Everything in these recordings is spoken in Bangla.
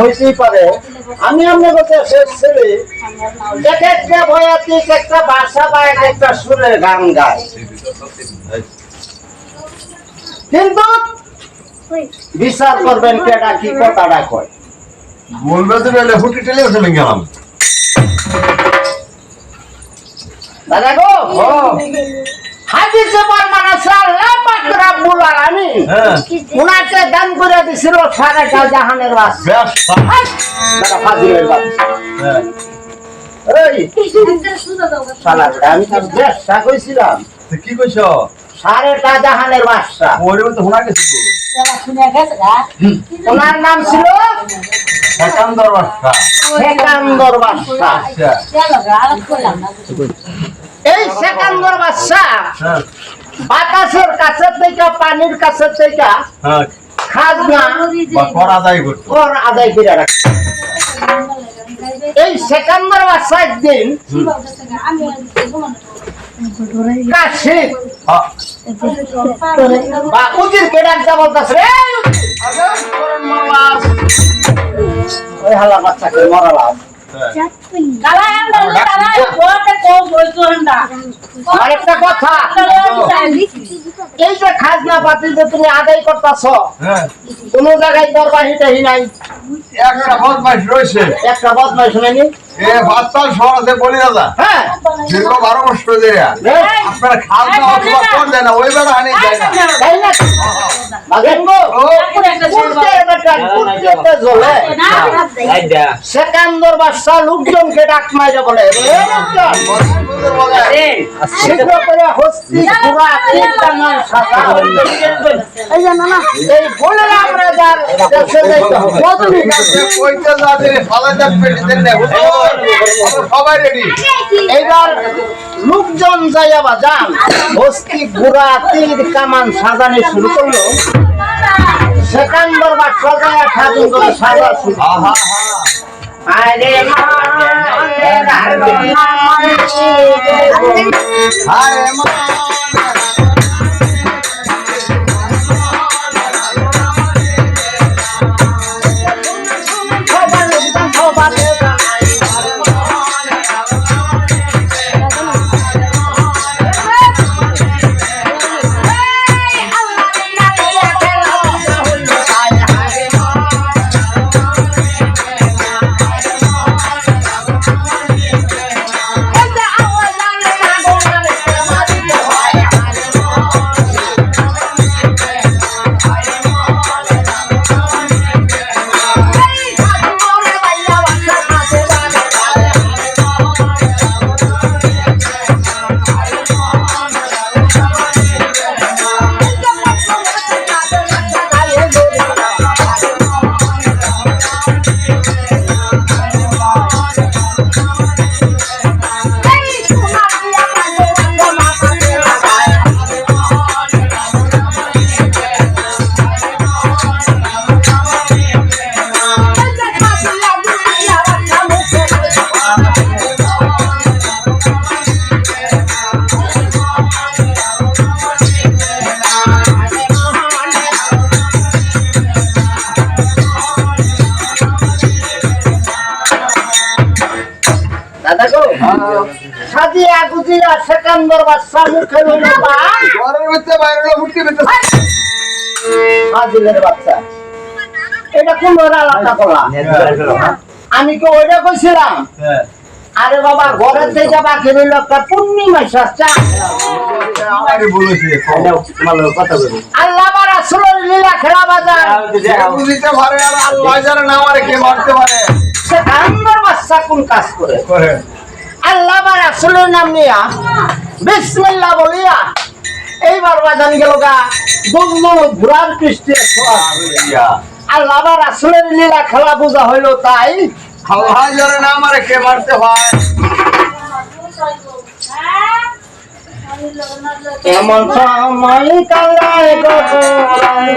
হইতেই পারে আমি আপনার কথা শেষ ছেলে এক একটা ভয়াতি একটা বাসা বা এক একটা সুরের গান গায় কিন্তু বিচার করবেন কেটা কি কথাটা কয় বলবে তো হুটি টেলে চলে গেলাম দাদা গো হাদিসে বর্ণনা আছে আল্লাহ পাক রব্বুল আলামিন উনাকে দান করে দিছিল সারাটা জাহানের বাদশা দাদা ফাজিলের বাদশা এই শালা আমি তো ব্যবসা কইছিলাম কি কইছো সারাটা জাহানের বাদশা ওরে তো শোনা গেছে ওনার নাম ছিল সেকান্দর বাদশা সেকান্দর বাদশা এই সেকান্দর বাদশা বাতাসের কাছে থেকে পানির কাছে থেকে খাজনা কর আদায় করতো কর আদায় করে রাখছে এই সেকান্দর বাদশা একদিন কাশিদ বা উজির কে ডাকতে বলতেছে ওই হালা বাচ্চাকে মরালাম আরেকটা কথা এই যে খাজনা পাতি যে তুমি আদায় করতেছ কোন জায়গায় দরবাহিটাহি নাই একটা বদমাইশ রয়েছে একটা বদমাইশ শুনেনি এ ভাতপাল সরাসরি বলি দাদা হ্যাঁ দীর্ঘ 12 বছর ধরে আপনারা খাজনা অথবা কর দেয় না ওই বেড়া হানি যায় না তাই না বাগেনগো কুড়তে বেটা কুড়তে জ্বলে সেকান্দর বাদশা লোকজনকে ডাক মাইরে বলে শীঘ্র করে হস্তি পুরা কীর্তনের সাথে এই যে না এই বলে আমরা যার দেশে যাইতে হবে কইতে যাবে ফালা যাবে পেটে দেন সবাই রেডি এইবার লোকজন যাইয়া বা যান হস্তি ঘোড়া তীর কামান সাজানো শুরু করলো সেকান্দর বাদশা যাইয়া সাজিন করে সাজা শুরু আরে আরে মা সাজিয়া গুজিয়া সেকান্দর বাদশা মুখে লইল পান ঘরের ভিতরে বাইরে হলো মুক্তি ভিতরে ফাজিলের বাচ্চা এটা কোন আলাদা করলাম আমি কি ওইটা কইছিলাম আরে বাবা ঘরের থেকে বাকি রইল একটা পূর্ণিমা শাস্তা আমারই বলেছে কথা বলি আল্লাহ বা রাসূলের লীলা খেলা বাজার বুঝিতে পারে আর আল্লাহ জানে না আমারে কে মারতে পারে সেকান্দর বাদশা কোন কাজ করে আল্লাহ বা রাসূলের নাম নিয়া বিসমিল্লাহ বলিয়া এইবার বাজান গেল গা দুমদুম ঘোড়ার পৃষ্ঠে আল্লাহ বা রাসূলের লীলা খেলা বোঝা হইল তাই আল্লাহ জানে না আমারে কে মারতে হয় এমন সময় কালায় গলায়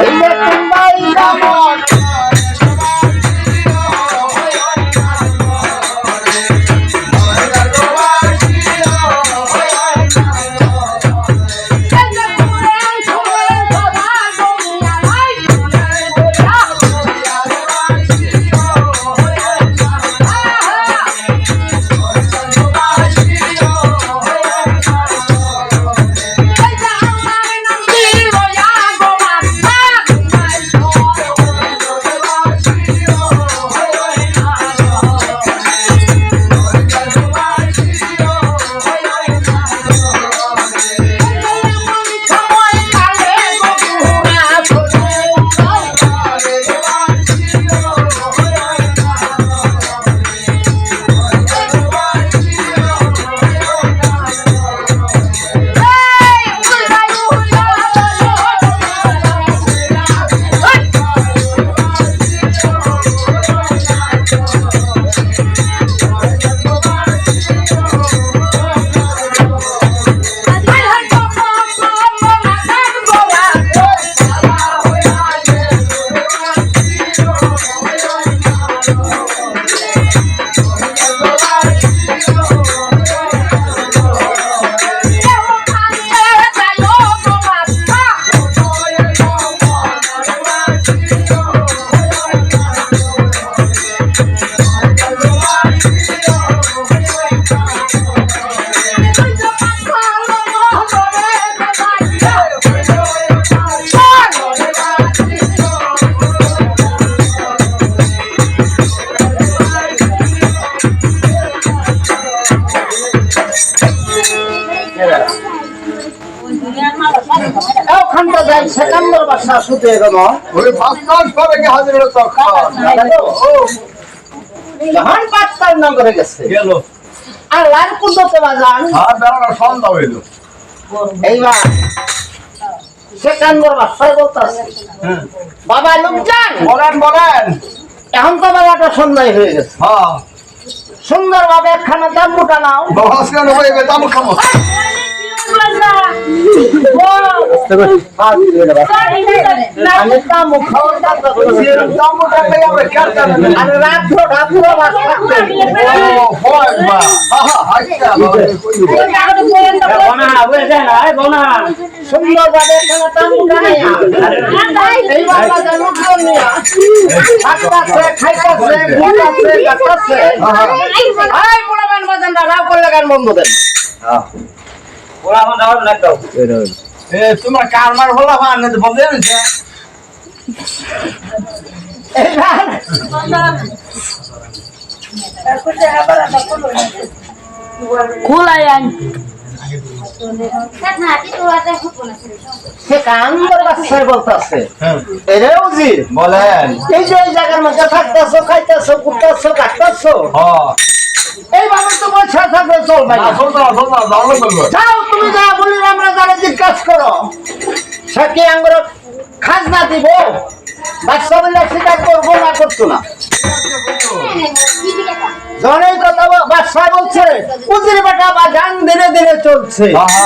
এই যে তোমাই কামন বাচ্চা শুতে গেল ওই 5 মাস পরে কি হাজির হলো তখন যখন 5 নম্বরে গেছে গেল আর লাল কুদতে বাজান আর বেলা সন্ধ্যা হইলো এইবার সেকান্দর বাচ্চা বলতাছে বাবা লোকজন বলেন এখন তো বেলাটা সন্ধ্যায় হয়ে গেছে হ্যাঁ সুন্দর ভাবে একখানা তাম্বুটা নাও বস কেন হইবে দাম খামো আমি তাম্বু খাওয়ার কথা বলছি দামটা খাই আমরা কেন জানেন আর রাত্র রাত্র বাস থাকতে ও হয় মা আহা আচ্ছা সুন্দর ভাবে একখানা তাম্বুটা নিয়া এইবার বাজার লোকজন নিয়া থাকতাছে খাইতাছে ঘুরতাছে গাতাছে এই পোলাপান বাজানটা রাও করলে গান বন্ধ দেন এ তোমার কারমার হলো হ্যাঁ না বন্ধ হইছে এইবার Kulayan. সে কান্দর বাচ্চায় বলতাছে এরে উজির বলেন এই যে এই জায়গার মধ্যে থাকতেছো খাইতেছো ঘুরতেছো কাটতেছো হ্যাঁ এইভাবে তো বলছে থাকবে চলবে না আসল না দাঁড়ালো বলবো যাও তুমি যা বলি আমরা যারা জিজ্ঞাসা করো সে কি আঙ্গুর খাজনা দিব বাচ্চা বলে স্বীকার করবো না করতো না জনের কথা বাদশাহ বলছে উজির বেটা বাজান ধীরে ধীরে চলছে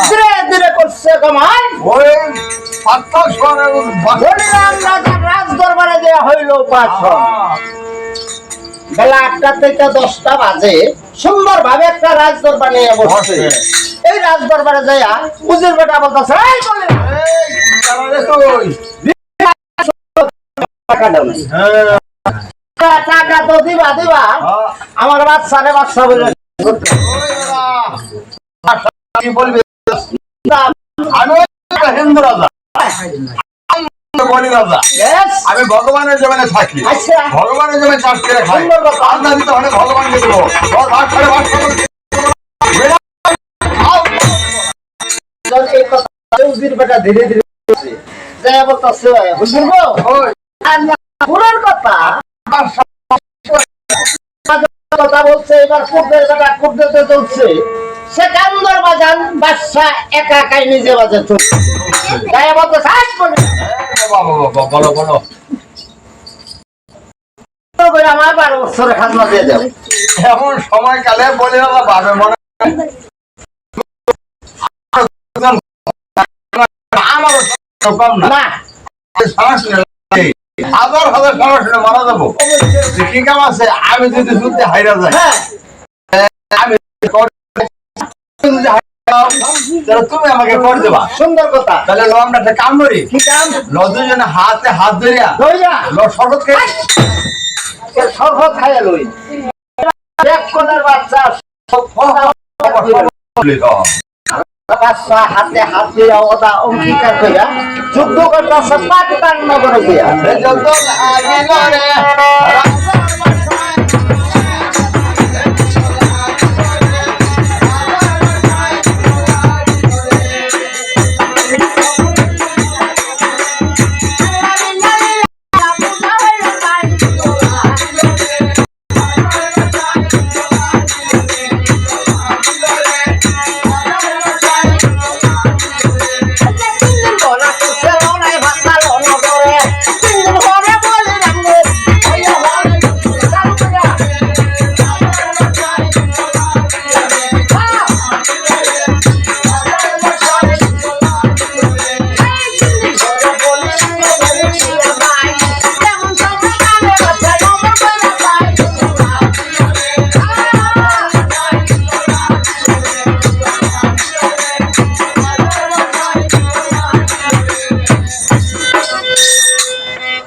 ধীরে ধীরে করছে কমান ওই 5 মাস পরে বলিলাম রাজার রাজ দরবারে দেওয়া হইল 5 বেলা 8টা থেকে 10টা বাজে সুন্দর ভাবে একটা রাজ দরবার নিয়ে বসছে এই রাজ দরবারে যাইয়া উজির বেটা বলতেছে এই বলে টাকা দাও নাই টাকা তো দিবা দিবা আমার বাচ্চারে বাচ্চা বলে কি বলবি আমি হিন্দু রাজা বলি রাজা Yes. আমি ভগবানের জমিনে থাকি আচ্ছা। ভগবানের জমিনে চাষ করে খাই সুন্দর কথা। আল্লাহ দিতে হলে ভগবানকে দেবো ভাগ করে এই কথা উজির বেটা ধীরে ধীরে বলছে যাইয়া বলতেছে হুজুর গো পুরার কথা কথা বলছে এবার কুর্দের বেটা কুর্দেতে চলছে সে কান্দর বাজান বাদশা একা একাই নিজে বাজে চলছে যাইয়া বলতেছে আজ বলে বলো বলো আমার 12 বছরের খাজনা দিয়ে দাও এমন সময়কালে বলে রাজা ভাবে মনে আমারও কম না না শ্বাস নেই হাজার হাজার শ্বাস নিয়ে মারা যাবো কি কাম আছে আমি যদি যুদ্ধে হাইরা যাই হ্যাঁ আমি যদি হাইরা যাও, তাহলে তুমি আমাকে করে দেবা সুন্দর কথা তাহলে লো আমরা একটা কাম করি কি কাম লো দুজনে হাতে হাত ধরিয়া ধইরা লো শরবত খাই শরবত খাইয়া লই এক কোনার বাচ্চা বাচ্চা হাতে হাত দিয়া ওদা অঙ্গীকার কইরা যুদ্ধ করতেছে পাকিস্তান নগরে গিয়া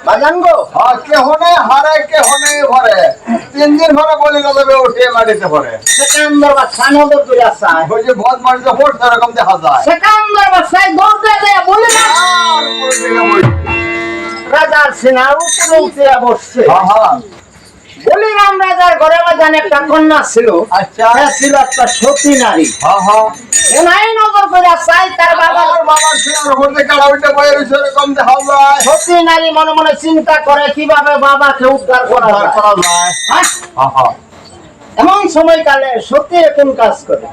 বাজানগো কেহ নেই হারে কেহ নেই ভরে 3 দিন ভরে বলি যাবে উঠে মাটিতে পড়ে সেকান্দর বাচ্চা নজর করে আসায় ওই যে বদ মাটিতে পড়ছে এরকম দেখা যায় সেকান্দর বাচ্চায় দৌড় দিয়ে দেয়া বলে না আর উপরে দিকে বই। রাজার সেনার উপরে উঠে বসছে হ্যাঁ, হ্যাঁ। বলিরাম রাজার ঘরে বাজান একটা কন্যা ছিল। আচ্ছা। হ্যাঁ, ছিল একটা সতী নারী। হ্যাঁ হ্যাঁ ওনাই নজর করে চাই তার বাবা। আমার বাবার ছেলের মধ্যে কাড়াবিটা বইয়ের ভিতরে কম দেখা যায়। সতী নারী মনে মনে চিন্তা করে কিভাবে বাবাকে উদ্ধার করা উদ্ধার যায়। করা যায়। হ্যাঁ? হ্যাঁ হ্যাঁ এমন সময়কালে সতী কোন কাজ করে?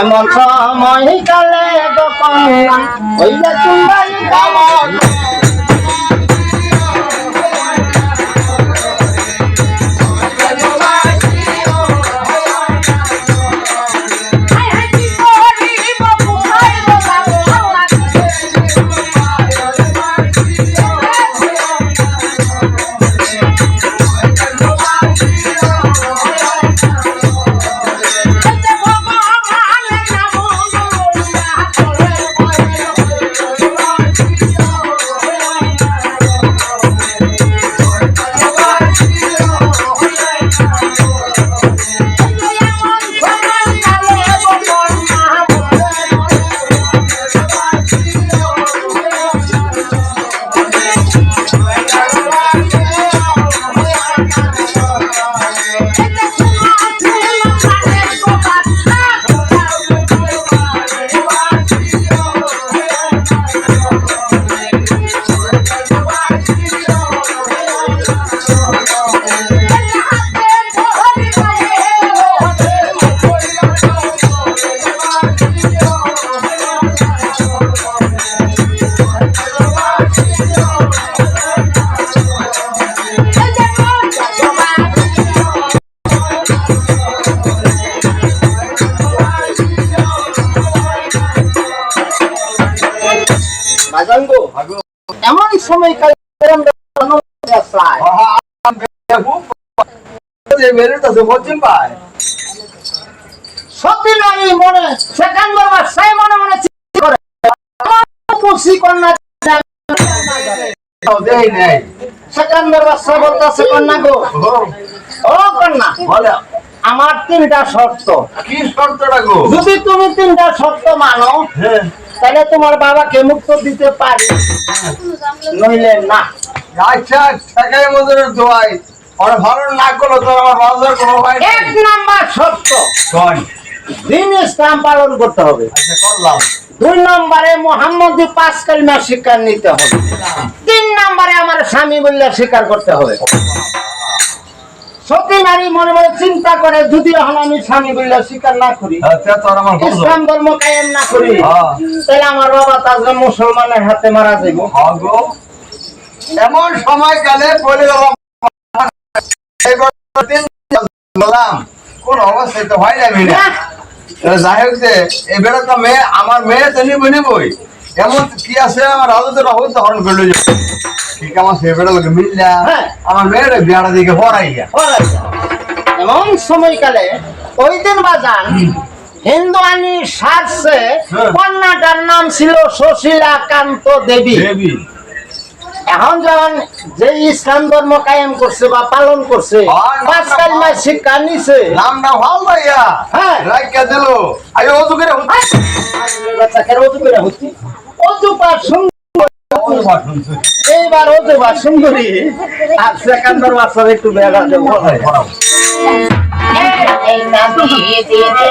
এমন সময়কালে কন্যা হইলে চুম্বাই বাবা। বাজাঙ্গো, এমন সময়কালে চায় সতী নারী মনে সেকেন্ড বাসায় মনে মনে চিন্তা করে খুশি কন্যা। সেকেন্ড বাসা বলতেছে কন্যা গো, ও কন্যা আমার তিনটা শর্ত। কি শর্তটা গো? যদি তুমি তিনটা শর্ত মানো তাহলে তোমার বাবাকে মুক্ত দিতে পারি, নইলে না। আচ্ছা টাকায় মধ্যে দোয়াই আর ভালো না করলো তো আমার বাজার কোনো ভাই এক নাম্বার শর্ত, কোন? দিন ইসলাম পালন করতে হবে। আচ্ছা করলাম। 2 নম্বরে মোহাম্মদী 5 কালিমা স্বীকার নিতে হবে। 3 নম্বরে আমার স্বামী বললে স্বীকার করতে হবে। সতী নারী মনে মনে চিন্তা করে যদি এখন আমি স্বামী বললে স্বীকার না করি, আচ্ছা তোর আমার ইসলাম ধর্ম কায়েম না করি, তাহলে আমার বাবা তাজলে মুসলমানের হাতে মারা যাইব। গো এমন সময় কালে বলে বললাম কোন অবস্থায় তো হয় যাবি না। যাই হোক যে এই বেড়া তো মেয়ে আমার মেয়ে তো নিবই নিবই, এমন কি আছে আমার রাজুতে রাহুল হরণ করলো ঠিক আমার সে বেড়া লোকে মিললা আমার মেয়ের বিয়াটা দিকে হরাই গিয়া। এমন সময়কালে ওই দিন বাজান হিন্দু আইনি সার্সে কন্যাটার নাম ছিল সুশীলা কান্ত দেবী। এখন যখন যে ইসলাম ধর্ম কায়েম করছে বা পালন করছে, 5 কালিমা শিক্ষা নিছে, নামটা ভালো ভাইয়া হ্যাঁ রাইকা দিল আই ওযু করে বাচ্চাকে ওযু করে হচ্ছে ওযু পার সুন্দর। এইবার ওযু পার সুন্দরী আর সেকেন্ডার বাচ্চার একটু বেলা দেব। এই নাতি দিনে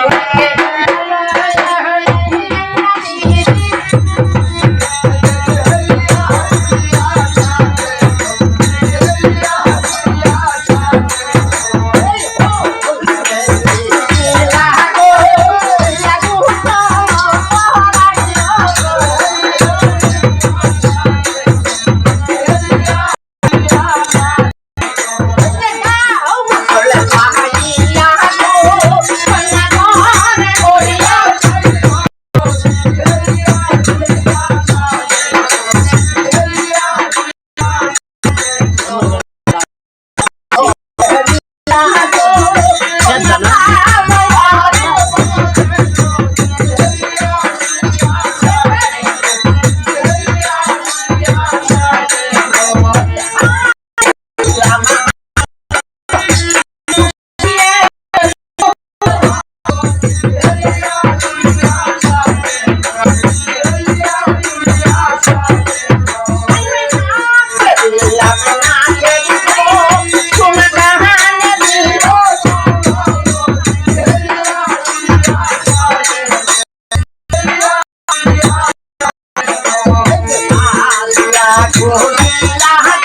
ওরে